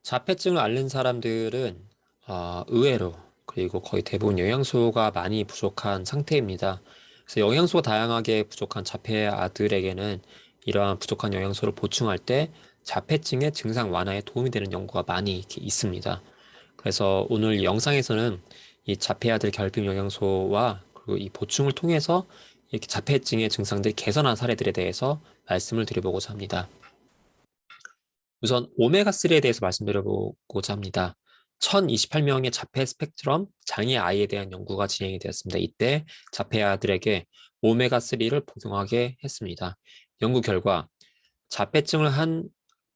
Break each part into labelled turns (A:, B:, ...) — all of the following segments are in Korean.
A: 자폐증을 앓는 사람들은 의외로 그리고 거의 대부분 영양소가 많이 부족한 상태입니다. 그래서 영양소가 다양하게 부족한 자폐 아들에게는 이러한 부족한 영양소를 보충할 때 자폐증의 증상 완화에 도움이 되는 연구가 많이 이렇게 있습니다. 그래서 오늘 이 영상에서는 이 자폐 아들 결핍 영양소와 그리고 이 보충을 통해서 이렇게 자폐증의 증상들이 개선한 사례들에 대해서 말씀을 드려보고자 합니다. 우선 오메가3에 대해서 말씀드려보고자 합니다. 1028명의 자폐 스펙트럼 장애 아이에 대한 연구가 진행이 되었습니다. 이때 자폐 아들에게 오메가3를 복용하게 했습니다. 연구 결과 자폐증을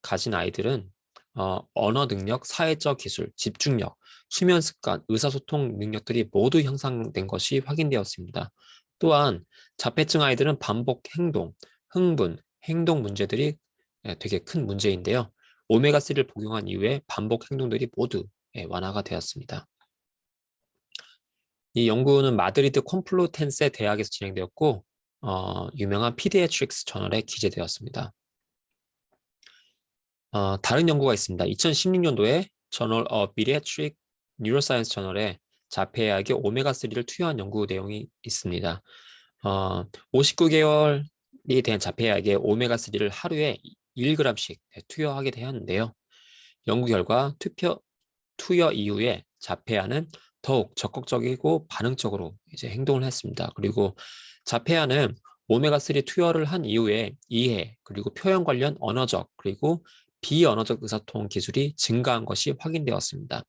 A: 가진 아이들은 언어 능력, 사회적 기술, 집중력, 수면 습관, 의사소통 능력들이 모두 향상된 것이 확인되었습니다. 또한 자폐증 아이들은 반복 행동, 흥분, 행동 문제들이 되게 큰 문제인데요. 오메가3를 복용한 이후에 반복 행동들이 모두 완화가 되었습니다. 이 연구는 마드리드 콤플루텐세 대학에서 진행되었고 유명한 피디애트릭스 저널에 기재되었습니다. 다른 연구가 있습니다. 2016년도에 저널 Pediatric Neuroscience 저널에 자폐약에 오메가3를 투여한 연구 내용이 있습니다. 59개월이 된 자폐약에 오메가3를 하루에 1g씩 투여하게 되었는데요. 연구 결과 투여 이후에 자폐아는 더욱 적극적이고 반응적으로 이제 행동을 했습니다. 그리고 자폐아는 오메가3 투여를 한 이후에 이해, 그리고 표현 관련 언어적, 그리고 비언어적 의사소통 기술이 증가한 것이 확인되었습니다.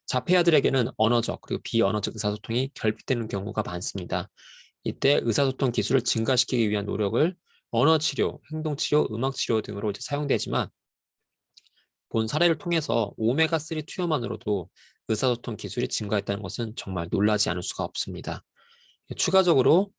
A: 자폐아들에게는 언어적, 그리고 비언어적 의사소통이 결핍되는 경우가 많습니다. 이때 의사소통 기술을 증가시키기 위한 노력을 언어치료, 행동치료, 음악치료 등으로 이제 사용되지만 본 사례를 통해서 오메가3 투여만으로도 의사소통 기술이 증가했다는 것은 정말 놀라지 않을 수가 없습니다. 추가적으로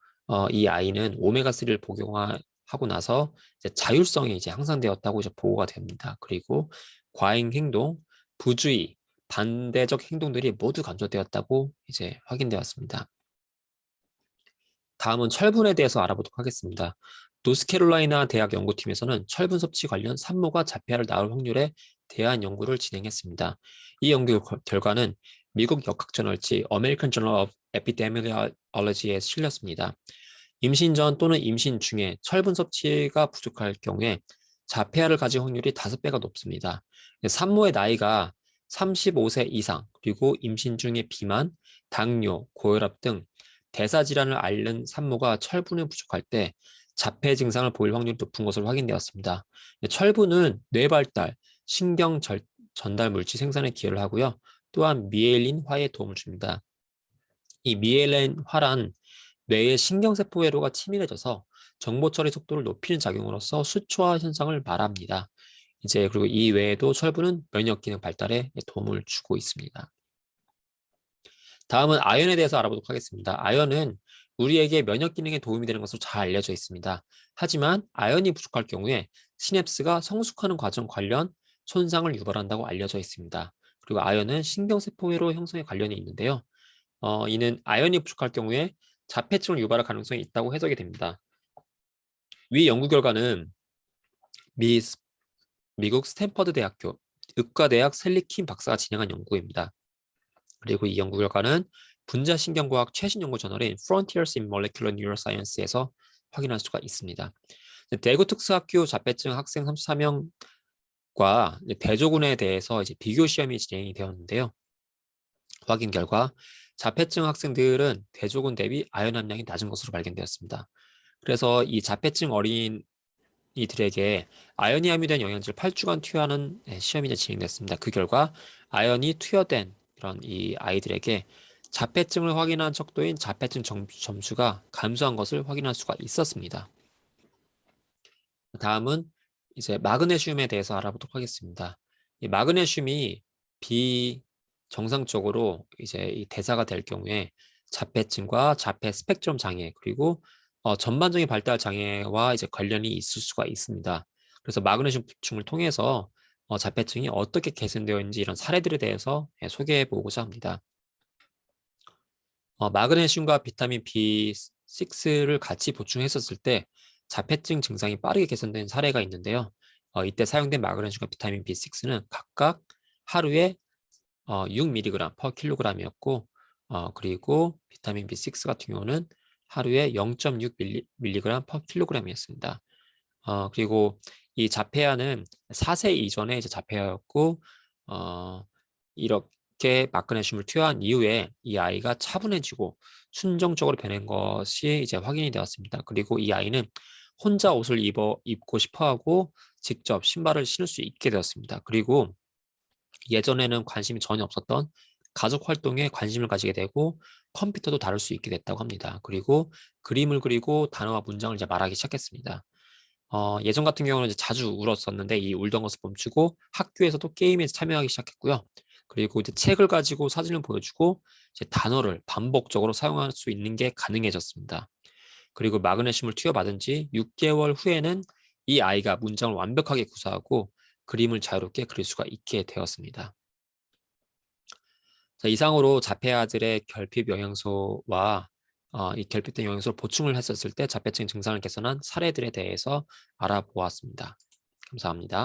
A: 이 아이는 오메가3를 복용하고 나서 이제 자율성이 이제 향상되었다고 이제 보고가 됩니다. 그리고 과잉 행동, 부주의, 반대적 행동들이 모두 감소되었다고 이제 확인되었습니다. 다음은 철분에 대해서 알아보도록 하겠습니다. 노스캐롤라이나 대학 연구팀에서는 철분 섭취 관련 산모가 자폐아를 낳을 확률에 대한 연구를 진행했습니다. 이 연구 결과는 미국 역학저널지 American Journal of Epidemiology에 실렸습니다. 임신 전 또는 임신 중에 철분 섭취가 부족할 경우에 자폐아를 가질 확률이 5배가 높습니다. 산모의 나이가 35세 이상, 그리고 임신 중에 비만, 당뇨, 고혈압 등 대사질환을 앓는 산모가 철분이 부족할 때 자폐 증상을 보일 확률이 높은 것으로 확인되었습니다. 철분은 뇌 발달, 신경 전달 물질 생산에 기여를 하고요. 또한 미엘린화에 도움을 줍니다. 이 미엘린화란 뇌의 신경세포 회로가 치밀해져서 정보 처리 속도를 높이는 작용으로서 수초화 현상을 말합니다. 이제 그리고 이 외에도 철분은 면역 기능 발달에 도움을 주고 있습니다. 다음은 아연에 대해서 알아보도록 하겠습니다. 아연은 우리에게 면역 기능에 도움이 되는 것으로 잘 알려져 있습니다. 하지만 아연이 부족할 경우에 시냅스가 성숙하는 과정 관련 손상을 유발한다고 알려져 있습니다. 그리고 아연은 신경세포 회로 형성에 관련이 있는데요. 이는 아연이 부족할 경우에 자폐증을 유발할 가능성이 있다고 해석이 됩니다. 위 연구 결과는 미, 미국 스탠퍼드 대학교 의과대학 셀리킴 박사가 진행한 연구입니다. 그리고 이 연구 결과는 분자신경과학 최신 연구 저널인 Frontiers in Molecular Neuroscience에서 확인할 수가 있습니다. 대구 특수학교 자폐증 학생 34명과 대조군에 대해서 이제 비교 시험이 진행이 되었는데요. 확인 결과 자폐증 학생들은 대조군 대비 아연 함량이 낮은 것으로 발견되었습니다. 그래서 이 자폐증 어린이들에게 아연이 함유된 영양제를 8주간 투여하는 시험이 진행됐습니다. 그 결과 아연이 투여된 이런 이 아이들에게 자폐증을 확인한 척도인 자폐증 점수가 감소한 것을 확인할 수가 있었습니다. 다음은 이제 마그네슘에 대해서 알아보도록 하겠습니다. 이 마그네슘이 비정상적으로 이제 이 대사가 될 경우에 자폐증과 자폐 스펙트럼 장애, 그리고 전반적인 발달 장애와 이제 관련이 있을 수가 있습니다. 그래서 마그네슘 보충을 통해서 자폐증이 어떻게 개선되어 있는지 이런 사례들에 대해서 소개해 보고자 합니다. 마그네슘과 비타민 B6를 같이 보충했었을 때 자폐증 증상이 빠르게 개선된 사례가 있는데요. 이때 사용된 마그네슘과 비타민 B6는 각각 하루에 6mg per kg이었고, 그리고 비타민 B6 같은 경우는 하루에 0.6mg per kg이었습니다. 그리고 이 자페아는 4세 이전에 이제 자페아였고, 이렇게 마그네슘을 투여한 이후에 이 아이가 차분해지고 순정적으로 변한 것이 이제 확인이 되었습니다. 그리고 이 아이는 혼자 옷을 입고 싶어 하고 직접 신발을 신을 수 있게 되었습니다. 그리고 예전에는 관심이 전혀 없었던 가족 활동에 관심을 가지게 되고 컴퓨터도 다룰 수 있게 됐다고 합니다. 그리고 그림을 그리고 단어와 문장을 이제 말하기 시작했습니다. 예전 같은 경우는 이제 자주 울었었는데 이 울던 것을 멈추고 학교에서도 게임에 참여하기 시작했고요. 그리고 이제 책을 가지고 사진을 보여주고 이제 단어를 반복적으로 사용할 수 있는 게 가능해졌습니다. 그리고 마그네슘을 투여받은 지 6개월 후에는 이 아이가 문장을 완벽하게 구사하고 그림을 자유롭게 그릴 수가 있게 되었습니다. 자, 이상으로 자폐아들의 결핍 영양소와 이 결핍된 영양소를 보충을 했었을 때 자폐증 증상을 개선한 사례들에 대해서 알아보았습니다. 감사합니다.